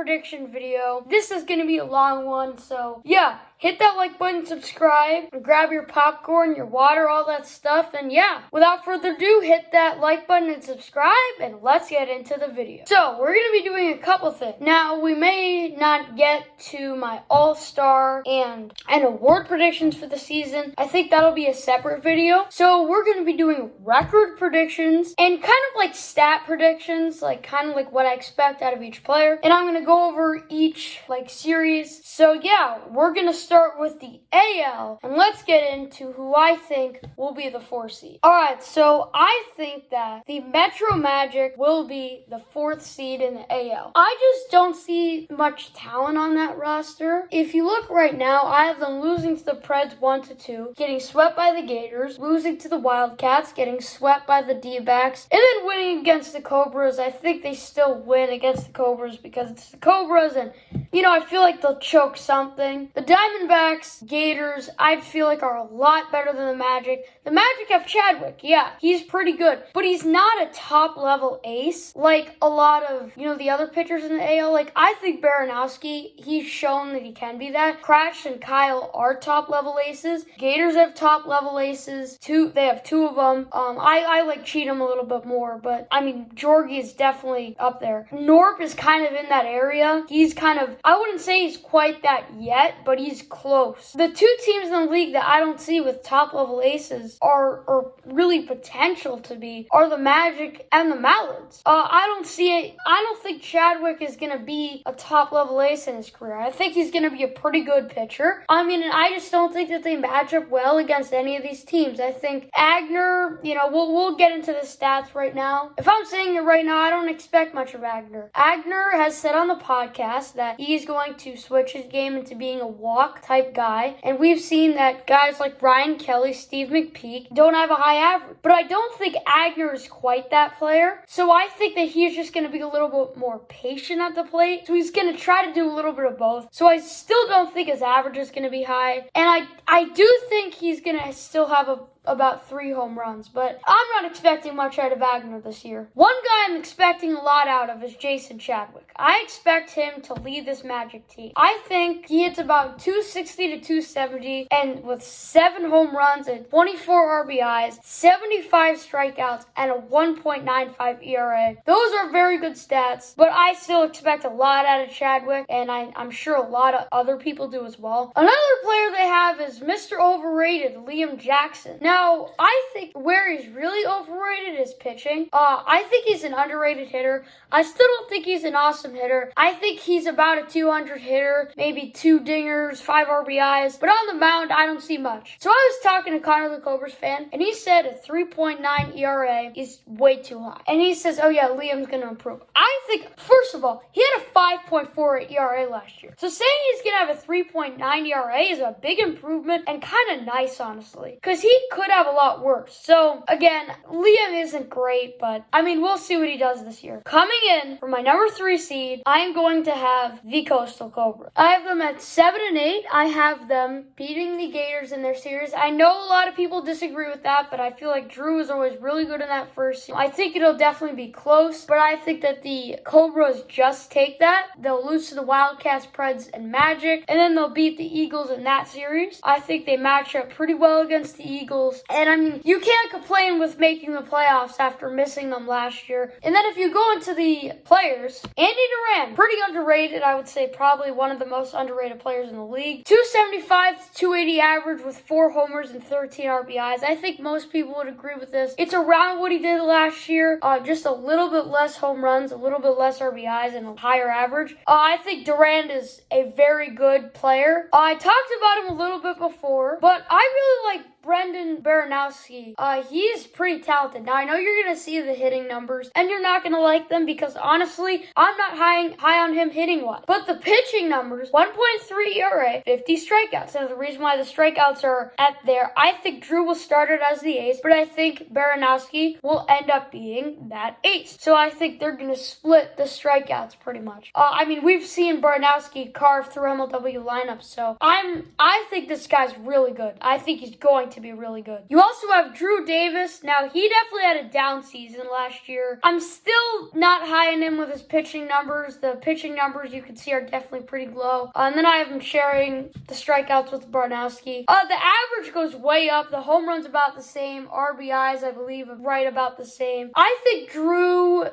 prediction video. This is going to be a long one, so yeah. Hit that like button, subscribe, and grab your popcorn, your water, all that stuff. And yeah, without further ado, hit that like button and subscribe, and let's get into the video. So, we're going to be doing a couple things. Now, we may not get to my all-star and award predictions for the season. I think that'll be a separate video. So, we're going to be doing record predictions and kind of like stat predictions, like kind of like what I expect out of each player. And I'm going to go over each like series. So, yeah, we're going to start with the AL, and let's get into who I think will be the 4th seed. Alright, so I think that the Metro Magic will be the 4th seed in the AL. I just don't see much talent on that roster. If you look right now, I have them losing to the Preds 1-2, getting swept by the Gators, losing to the Wildcats, getting swept by the D-backs, and then winning against the Cobras. I think they still win against the Cobras because it's the Cobras, and I feel like they'll choke something. The Diamondbacks, Gators, I feel like are a lot better than the Magic. The Magic have Chadwick, yeah, he's pretty good, but he's not a top-level ace like a lot of, the other pitchers in the AL. Like, I think Baranowski, he's shown that he can be that. Crash and Kyle are top-level aces. Gators have top-level aces. They have 2 of them. I like Cheatham a little bit more, but, Jorgie is definitely up there. Norp is kind of in that area. He's kind of, I wouldn't say he's quite that yet, but he's close. The 2 teams in the league that I don't see with top-level aces or really potential to be are the Magic and the Mallards. I don't see it. I don't think Chadwick is going to be a top-level ace in his career. I think he's going to be a pretty good pitcher. And I just don't think that they match up well against any of these teams. I think Agner, we'll get into the stats right now. If I'm saying it right now, I don't expect much of Agner. Agner has said on the podcast that he's going to switch his game into being a walk type guy, and we've seen that guys like Brian Kelly, Steve McPeak don't have a high average, but I don't think Agner is quite that player, so I think that he's just going to be a little bit more patient at the plate, so he's going to try to do a little bit of both, so I still don't think his average is going to be high, and I do think he's going to still have about 3 home runs, but I'm not expecting much out of Agner this year. One guy I'm expecting a lot out of is Jason Chadwick. I expect him to lead this Magic team. I think he hits about 260 to 270, and with 7 home runs and 24 RBIs, 75 strikeouts, and a 1.95 ERA. Those are very good stats, but I still expect a lot out of Chadwick, and I'm sure a lot of other people do as well. Another player they have is Mr. Overrated, Liam Jackson. Now, I think where he's really overrated is pitching. I think he's an underrated hitter. I still don't think he's an awesome hitter. I think he's about a 200 hitter, maybe 2 dingers, 5 RBIs. But on the mound, I don't see much. So I was talking to Connor the Cobras fan, and he said a 3.9 ERA is way too high. And he says, oh yeah, Liam's going to improve. I think, first of all, he had a 5.4 ERA last year. So saying he's going to have a 3.9 ERA is a big improvement and kind of nice, honestly. Because he could have a lot worse. So, again, Liam isn't great, but, we'll see what he does this year. Coming in for my number 3 seed, I am going to have the Coastal Cobras. I have them at 7-8. I have them beating the Gators in their series. I know a lot of people disagree with that, but I feel like Drew is always really good in that first season. I think it'll definitely be close, but I think that the Cobras just take that. They'll lose to the Wildcats, Preds, and Magic, and then they'll beat the Eagles in that series. I think they match up pretty well against the Eagles, and you can't complain with making the playoffs after missing them last year. And then if you go into the players, Andy Duran, pretty underrated, I would say probably one of the most underrated players in the league. 275 to 280 average with 4 homers and 13 RBIs. I think most people would agree with this. It's around what he did last year, just a little bit less home runs, a little bit less RBIs, and a higher average. I think Duran is a very good player. I talked about him a little bit before, but I really like Brendan Baranowski. He's pretty talented. Now, I know you're going to see the hitting numbers, and you're not going to like them because, honestly, I'm not high on him hitting-wise. But the pitching numbers, 1.3 ERA, 50 strikeouts. And the reason why the strikeouts are at there, I think Drew will start it as the ace, but I think Baranowski will end up being that ace. So I think they're going to split the strikeouts pretty much. We've seen Baranowski carve through MLW lineups, so I think this guy's really good. I think he's going to to be really good. You also have Drew Davis. Now, he definitely had a down season last year. I'm still not high on him with his pitching numbers. The pitching numbers you can see are definitely pretty low. And then I have him sharing the strikeouts with Barnowski. The average goes way up. The home runs about the same. RBIs, I believe, are right about the same. I think Drew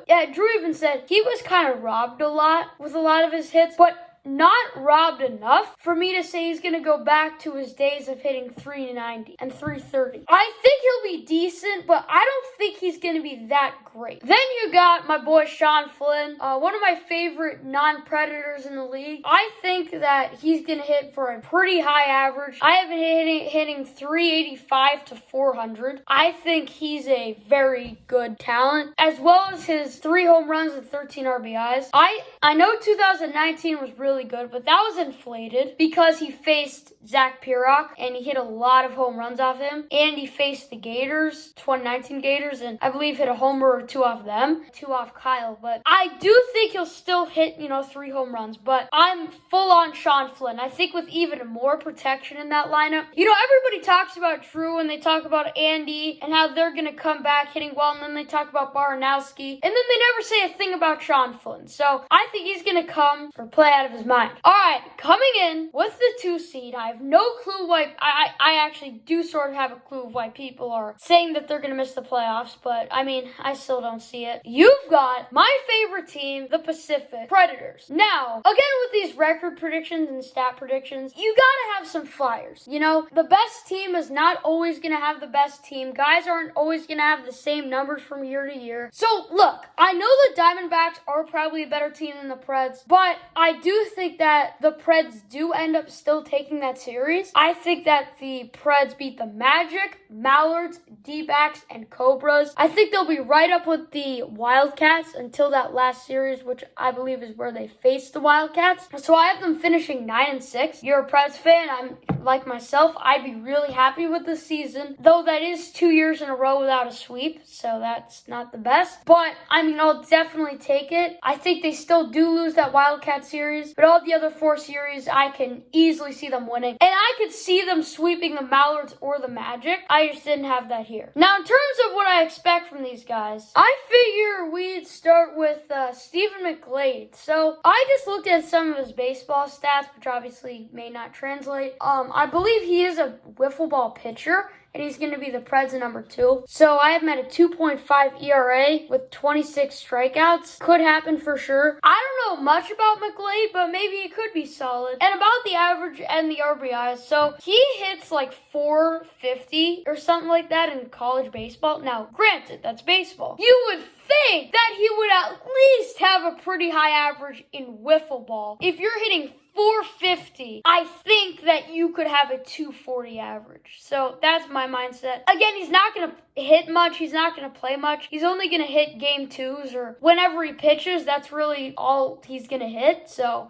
even said he was kind of robbed a lot with a lot of his hits, but not robbed enough for me to say he's going to go back to his days of hitting 390 and 330. I think he'll be decent, but I don't think he's going to be that great. Then you got my boy Sean Flynn, one of my favorite non-predators in the league. I think that he's going to hit for a pretty high average. I have been hitting 385 to 400. I think he's a very good talent, as well as his 3 home runs and 13 RBIs. I know 2019 was really good, but that was inflated because he faced Zach Pirok and he hit a lot of home runs off him, and he faced the Gators, 2019 Gators, and I believe hit a homer or 2 off them, 2 off Kyle. But I do think he'll still hit 3 home runs, but I'm full on Sean Flynn. I think with even more protection in that lineup. Everybody talks about Drew and they talk about Andy and how they're gonna come back hitting well, and then they talk about Barnowski, and then they never say a thing about Sean Flynn. So I think he's gonna come or play out of his mind. Alright, coming in with the 2 seed, I have no clue why. I actually do sort of have a clue of why people are saying that they're going to miss the playoffs, but I still don't see it. You've got my favorite team, the Pacific Predators. Now, again with these record predictions and stat predictions, you gotta have some flyers. The best team is not always going to have the best team. Guys aren't always going to have the same numbers from year to year. So, look, I know the Diamondbacks are probably a better team than the Preds, but I do think that the Preds do end up still taking that series. I think that the Preds beat the Magic, Mallards, D-backs, and Cobras. I think they'll be right up with the Wildcats until that last series, which I believe is where they face the Wildcats. So I have them finishing 9-6. You're a Preds fan. I'm like myself. I'd be really happy with this season, though that is 2 years in a row without a sweep, so that's not the best. But I'll definitely take it. I think they still do lose that Wildcat series, but all the other 4 series, I can easily see them winning. And I could see them sweeping the Mallards or the Magic. I just didn't have that here. Now, in terms of what I expect from these guys, I figure we'd start with Stephen McGlade. So, I just looked at some of his baseball stats, which obviously may not translate. I believe he is a wiffle ball pitcher, and he's going to be the Preds number 2. So I have him at a 2.5 ERA with 26 strikeouts. Could happen for sure. I don't know much about McGlade, but maybe he could be solid. And about the average and the RBIs. So he hits like 450 or something like that in college baseball. Now, granted, that's baseball. You would think that he would at least have a pretty high average in wiffle ball. If you're hitting 450, I think that you could have a 240 average. So that's my mindset. Again, he's not going to hit much. He's not going to play much. He's only going to hit game 2s or whenever he pitches. That's really all he's going to hit. So,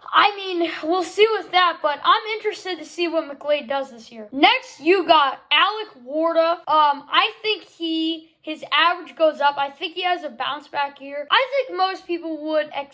we'll see with that, but I'm interested to see what McGlade does this year. Next, you got Alec Warda. I think his average goes up. I think he has a bounce back year. I think most people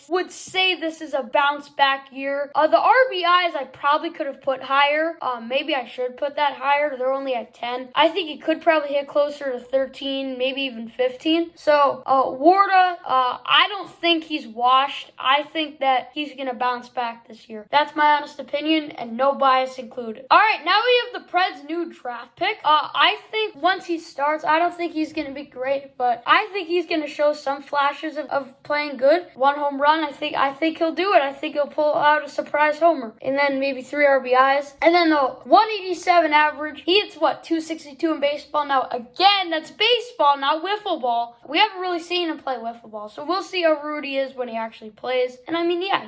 would say this is a bounce back year. The RBIs I probably could have put higher. Maybe I should put that higher. They're only at 10. I think he could probably hit closer to 13, maybe even 15. So, Warda, I don't think he's washed. I think that he's going to bounce back this year. That's my honest opinion, and no bias included. All right, now we have the Preds' new draft pick. I think once he starts, I don't think he's going to be great, but I think he's going to show some flashes of playing good. 1 home run, I think he'll do it. I think he'll pull out a surprise homer, and then maybe 3 RBIs. And then the 187 average, he hits 262 in baseball. Now, again, that's baseball, not wiffle ball. We haven't really seen him play wiffle ball, so we'll see how Rudy is when he actually plays. And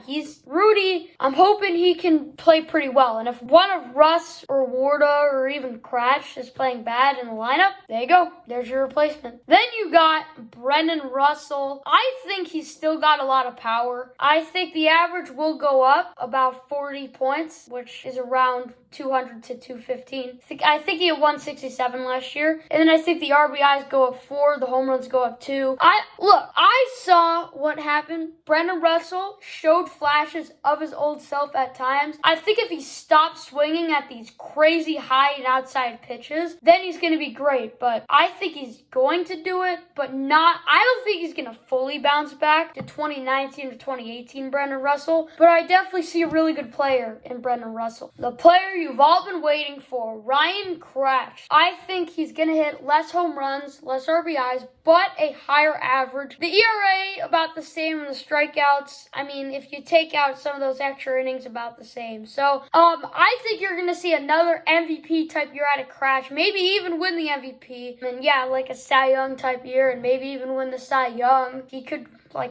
he's Rudy. I'm hoping he can play pretty well. And if one of Russ or Warda or even Cratch is playing bad in the lineup, there you go. There's your replacement. Then you got Brendan Russell. I think he's still got a lot of power. I think the average will go up about 40 points, which is around 200 to 215. I think he had 167 last year. And then I think the RBIs go up 4, the home runs go up 2. I saw what happened. Brendan Russell showed flashes of his old self at times. I think if he stopped swinging at these crazy high and outside pitches, then he's going to be great. But I think he's going to do it, but not, I don't think he's going to fully bounce back to 2019 to 2018 Brendan Russell. But I definitely see a really good player in Brendan Russell. The player you've all been waiting for, Ryan Crash. I think he's going to hit less home runs, less RBIs, but a higher average. The ERA about the same, and the strikeouts, I mean, if you take out some of those extra innings, about the same. So, I think you're going to see another MVP type year out of Crash. Maybe even win the MVP. And yeah, like a Cy Young type year, and maybe even win the Cy Young. He could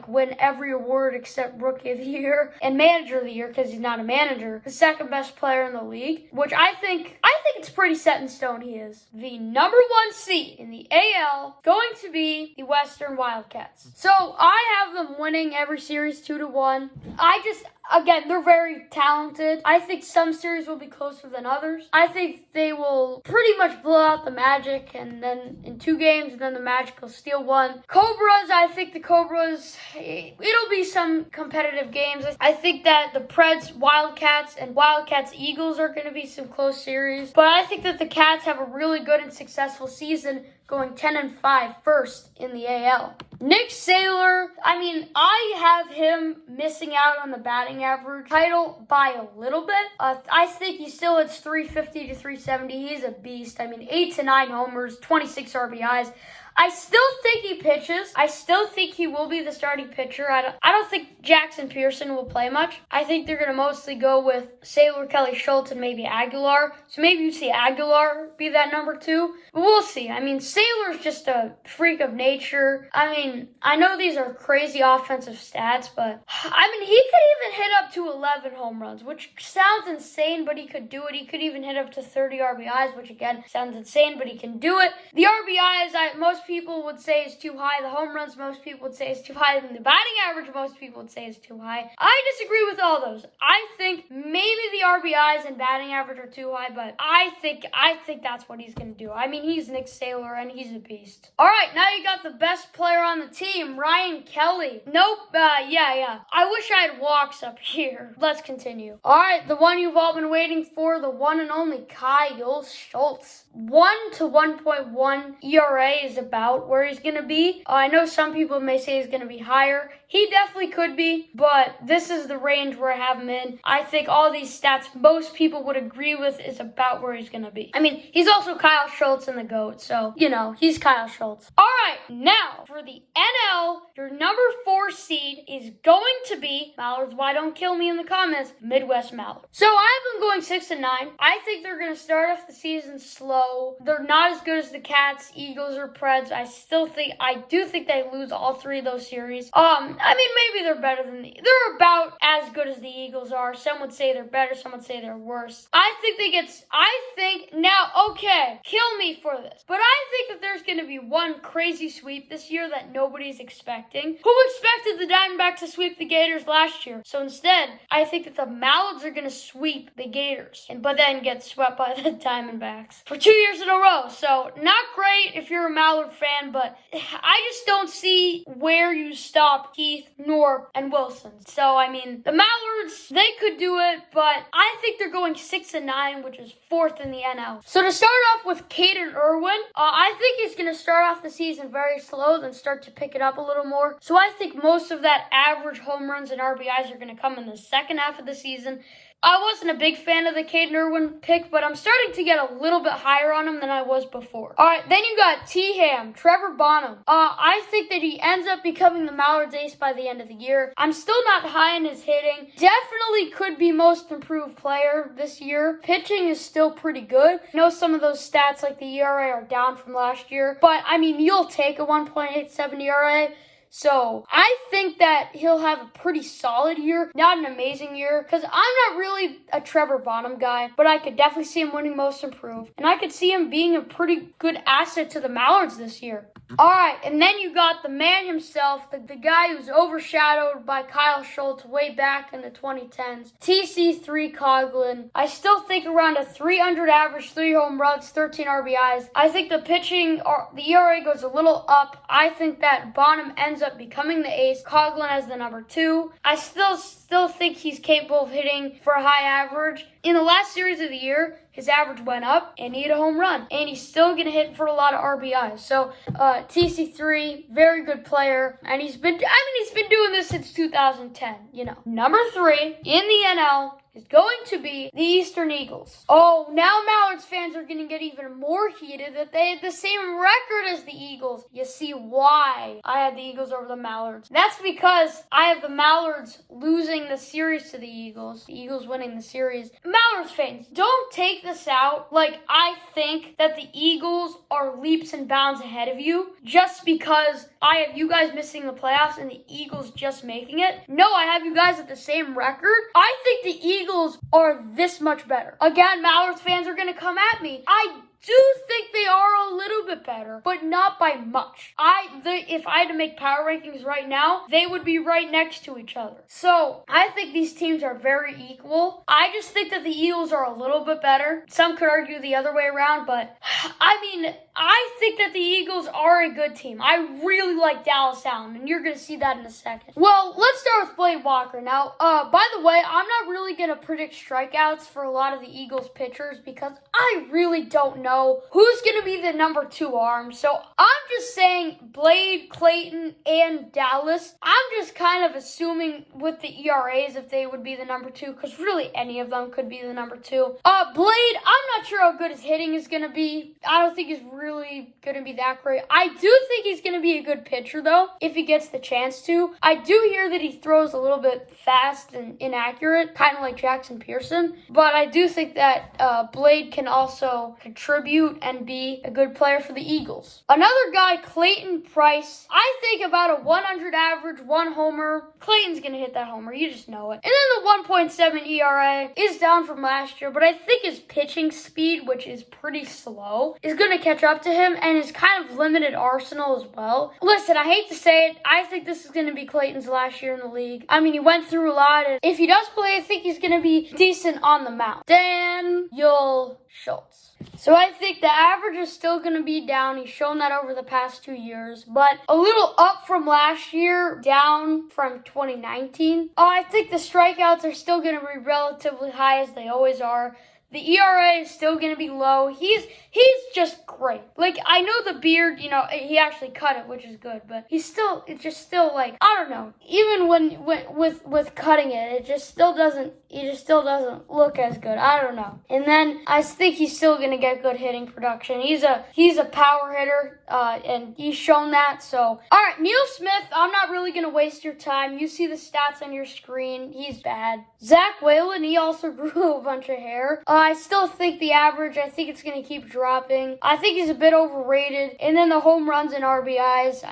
win every award except Rookie of the Year and Manager of the Year, because he's not a manager. The second best player in the league, which I think it's pretty set in stone he is. The number 1 seed in the AL going to be the Western Wildcats. So I have them winning every series 2-1. Again, they're very talented. I think some series will be closer than others. I think they will pretty much blow out the Magic, and then in 2 games, and then the Magic will steal 1. Cobras, I think the Cobras, it'll be some competitive games. I think that the Preds, Wildcats, and Wildcats Eagles are going to be some close series. But I think that the Cats have a really good and successful season, going 10-5 first in the AL. Nick Saylor, I have him missing out on the batting average title by a little bit. I think he still hits 350 to 370. He's a beast. 8 to 9 homers, 26 RBIs. I still think he pitches. I still think he will be the starting pitcher. I don't think Jackson Pearson will play much. I think they're going to mostly go with Saylor, Kelly Schultz, and maybe Aguilar. So maybe you see Aguilar be that number 2. But we'll see. Saylor's just a freak of nature. I know these are crazy offensive stats, but he could even hit up to 11 home runs, which sounds insane, but he could do it. He could even hit up to 30 RBIs, which again sounds insane, but he can do it. The RBIs, most people would say is too high. The home runs, most people would say is too high. And the batting average, most people would say is too high. I disagree with all those. I think maybe the RBIs and batting average are too high, but I think that's what he's going to do. He's Nick Saylor, and he's a beast. All right, now you got the best player on the team, Ryan Kelly. Nope, yeah. I wish I had walks up here. Let's continue. All right, the one you've all been waiting for, the one and only Kyle Schultz. 1 to 1.1 ERA is about where he's going to be. I know some people may say he's going to be higher. He definitely could be, but this is the range where I have him in. I think all these stats most people would agree with is about where he's going to be. He's also Kyle Schultz in the GOAT, so, he's Kyle Schultz. All right, now, for the NL, your number 4 seed is going to be, Mallards, why don't kill me in the comments, Midwest Mallards. So I have them going 6-9. I think they're going to start off the season slow. They're not as good as the Cats, Eagles, or Preds. I do think they lose all 3 of those series. Maybe they're better than they're about as good as the Eagles are. Some would say they're better, some would say they're worse. Kill me for this. But I think that there's going to be one crazy sweep this year that nobody's expecting. Who expected the Diamondbacks to sweep the Gators last year? So instead, I think that the Mallards are going to sweep the Gators, but then get swept by the Diamondbacks for 2 years in a row. So not great if you're a Mallard fan, but I just don't see where you stop Keith, Norp, and Wilson. So, the Mallards, they could do it, but I think they're going 6-9, which is 4th in the NL. So to start off with Caden Irwin, I think he's going to start off the season very slow, then start to pick it up a little more. So I think most of that average home runs and RBIs are going to come in the second half of the season. I wasn't a big fan of the Caden Irwin pick, but I'm starting to get a little bit higher on him than I was before. All right, then you got T-Ham, Trevor Bonham. I think that he ends up becoming the Mallards ace by the end of the year. I'm still not high in his hitting. Definitely could be most improved player this year. Pitching is still pretty good. I know some of those stats like the ERA are down from last year, but you'll take a 1.87 ERA. So I think that he'll have a pretty solid year, not an amazing year, because I'm not really a Trevor Bonham guy, but I could definitely see him winning Most Improved, and I could see him being a pretty good asset to the Mallards this year. All right, and then you got the man himself, the guy who's overshadowed by Kyle Schultz way back in the 2010s, TC3 Coughlin. I still think around a 300 average, 3 home runs, 13 RBIs. I think the pitching, the ERA goes a little up. I think that Bonham ends up becoming the ace, Coughlin as the number 2. I still think he's capable of hitting for a high average. In the last series of the year, his average went up and he hit a home run. And he's still going to hit for a lot of RBIs. So, TC3, very good player. And he's been doing this since 2010, Number 3 in the NL is going to be the Eastern Eagles. Oh, now Mallards fans are going to get even more heated that they had the same record as the Eagles. You see why I had the Eagles over the Mallards. That's because I have the Mallards losing the series to the Eagles winning the series. Mallards fans, don't take this out like I think that the Eagles are leaps and bounds ahead of you just because I have you guys missing the playoffs and the Eagles just making it. No, I have you guys at the same record. I think the Eagles are this much better. Again, Mallards fans are going to come at me. I do think they are a little bit better, but not by much. If I had to make power rankings right now, they would be right next to each other. So I think these teams are very equal. I just think that the Eagles are a little bit better. Some could argue the other way around, but I think that the Eagles are a good team. I really like Dallas Allen, and you're going to see that in a second. Well, let's start with Blade Walker. Now, by the way, I'm not really going to predict strikeouts for a lot of the Eagles pitchers because I really don't know who's going to be the number 2 arm. So I'm just saying Blade, Clayton, and Dallas. I'm just kind of assuming with the ERAs if they would be the number 2 because really any of them could be the number 2. Blade, I'm not sure how good his hitting is going to be. I don't think he's really going to be that great. I do think he's going to be a good pitcher though if he gets the chance to. I do hear that he throws a little bit fast and inaccurate, kind of like Jackson Pearson. But I do think that Blade can also contribute and be a good player for the Eagles. Another guy, Clayton Price. I think about a 100 average, 1 homer. Clayton's going to hit that homer. You just know it. And then the 1.7 ERA is down from last year, but I think his pitching speed, which is pretty slow, is going to catch up to him and his kind of limited arsenal as well. Listen, I hate to say it. I think this is going to be Clayton's last year in the league. He went through a lot. And if he does play, I think he's going to be decent on the mound. Daniel Schultz. So I think the average is still going to be down. He's shown that over the past 2 years, but a little up from last year, down from 2019. I think the strikeouts are still going to be relatively high as they always are. The ERA is still going to be low. He's just great. Like, I know the beard, he actually cut it, which is good, but it's just still like, I don't know. Even when with cutting it, it just still doesn't look as good. I don't know. And then I think he's still going to get good hitting production. He's a power hitter, and he's shown that. So, all right, Neil Smith, I'm not really going to waste your time. You see the stats on your screen. He's bad. Zach Whalen, he also grew a bunch of hair. I still think the average, I think it's going to keep dropping. I think he's a bit overrated. And then the home runs and RBIs,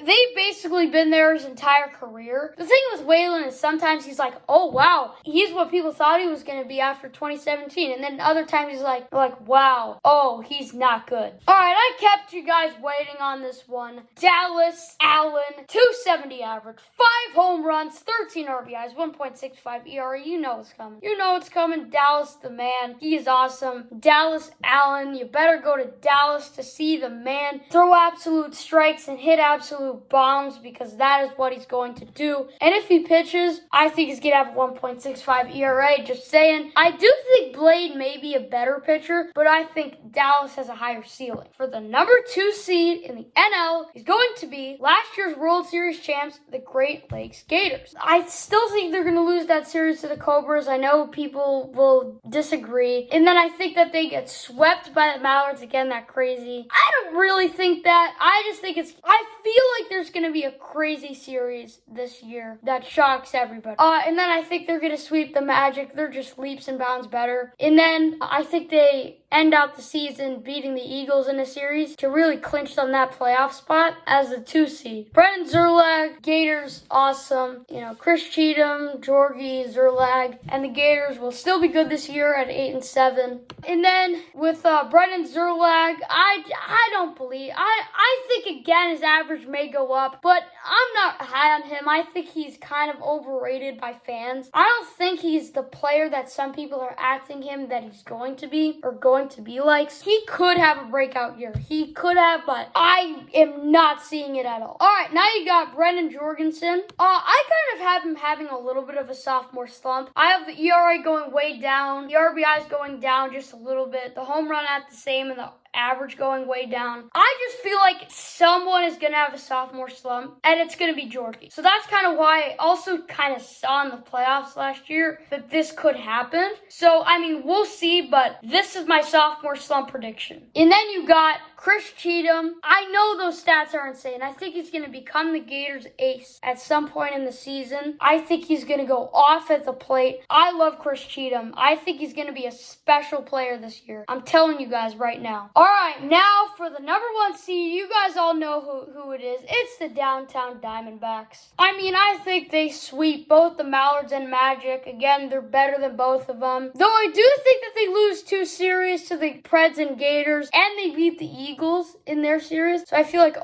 they've basically been there his entire career. The thing with Whalen is sometimes he's like, oh, wow, he's what people thought he was going to be after 2017. And then other times he's like, wow, oh, he's not good. All right, I kept you guys waiting on this one. Dallas Allen, 270 average, 5 home runs, 13 RBIs, 1.65 ERA. You know it's coming. Dallas, the man. He is awesome. Dallas Allen, you better go to Dallas to see the man throw absolute strikes and hit absolute bombs because that is what he's going to do. And if he pitches, I think he's going to have 1.65 ERA. Just saying. I do think Blade may be a better pitcher, but I think Dallas has a higher ceiling. For the number 2 seed in the NL is going to be last year's World Series champs, the Great Lakes Gators. I still think they're going to lose that series to the Cobras. I know people will disagree. And then I think that they get swept by the Mallards again, that crazy. I don't really think that. I just think I feel like there's going to be a crazy series this year that shocks everybody. And then I think they're going to sweep the Magic. They're just leaps and bounds better. And then I think they end out the season beating the Eagles in a series to really clinch on that playoff spot as the 2 seed. Brendan Zerlag, Gators, awesome. Chris Cheatham, Georgie, Zerlag, and the Gators will still be good this year at 8-7. And then with Brendan Zerlag, I don't believe, I think again his average may go up, but I'm not high on him. I think he's kind of overrated by fans. I don't think he's the player that some people are acting him that he's going to be or going to be like. He could have a breakout year. He could have, but I am not seeing it at all. All right, now you got Brendan Jorgensen. I kind of have him having a little bit of a sophomore slump. I have the ERA going way down. The RBI is going down just a little bit. The home run at the same and the average going way down. I just feel like someone is going to have a sophomore slump, and it's going to be Georgie. So that's kind of why I also kind of saw in the playoffs last year that this could happen. So, we'll see, but this is my sophomore slump prediction. And then you got Chris Cheatham. I know those stats are insane. I think he's going to become the Gators ace at some point in the season. I think he's going to go off at the plate. I love Chris Cheatham. I think he's going to be a special player this year. I'm telling you guys right now. All right, now for the number 1 seed, you guys all know who it is. It's the downtown Diamondbacks. I think they sweep both the Mallards and Magic. Again, they're better than both of them. Though I do think that they lose 2 series to the Preds and Gators, and they beat the Eagles in their series. So I feel like,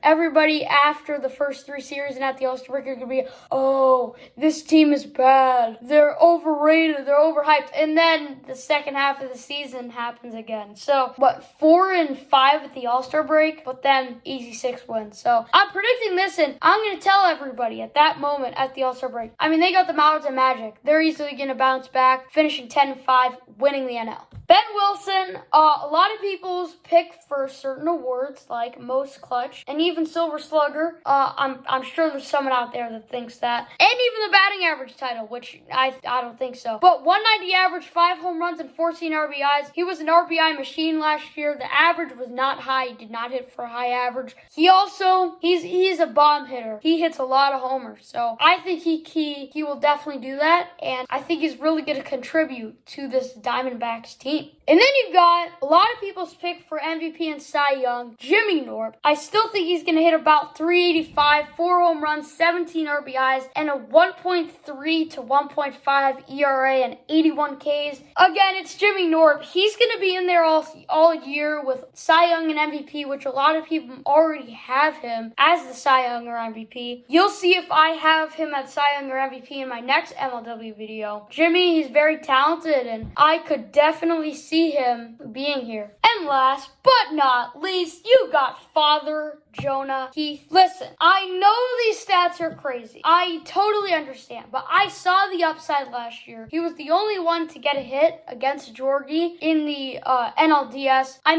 everybody after the first 3 series and at the All-Star break are going to be, this team is bad. They're overrated. They're overhyped. And then the second half of the season happens again. So, 4-5 at the All-Star break, but then easy 6 wins. So, I'm predicting this, and I'm going to tell everybody at that moment at the All-Star break. They got the Mallards and Magic. They're easily going to bounce back, finishing 10-5, winning the NL. Ben Wilson, a lot of people's pick for certain awards like most clutch and even Silver Slugger. I'm sure there's someone out there that thinks that. And even the batting average title, which I don't think so. But 190 average, 5 home runs and 14 RBIs. He was an RBI machine last year. The average was not high. He did not hit for a high average. He's a bomb hitter. He hits a lot of homers. So I think he will definitely do that. And I think he's really going to contribute to this Diamondbacks team. And then you got a lot of people's pick for MVP and Cy Young, Jimmy Norb. I still think he's going to hit about 385, 4 home runs, 17 RBIs, and a 1.3 to 1.5 ERA and 81 Ks. Again, it's Jimmy Norb. He's going to be in there all year with Cy Young and MVP, which a lot of people already have him as the Cy Young or MVP. You'll see if I have him at Cy Young or MVP in my next MLW video. Jimmy, he's very talented, and I could definitely see him being here. And last but not least, you got Father Jonah Heath. Listen, I know these stats are crazy. I totally understand, but I saw the upside last year. He was the only one to get a hit against Georgie in the NLDS. I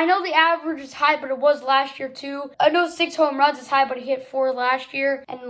know the average is high, but it was last year too. I know 6 home runs is high, but he hit 4 last year, and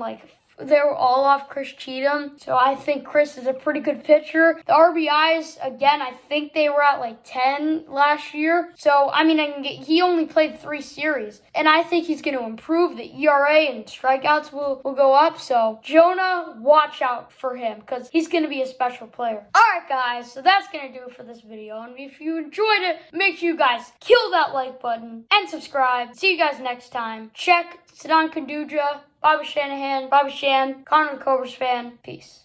they were all off Chris Cheatham. So I think Chris is a pretty good pitcher. The RBIs, again, I think they were at 10 last year. So, he only played 3 series. And I think he's going to improve. The ERA and strikeouts will go up. So, Jonah, watch out for him because he's going to be a special player. All right, guys. So, that's going to do it for this video. And if you enjoyed it, make sure you guys kill that like button and subscribe. See you guys next time. Check Sadan Kanduja, Bobby Shanahan, Bobby Shan, Connor the Cobras fan. Peace.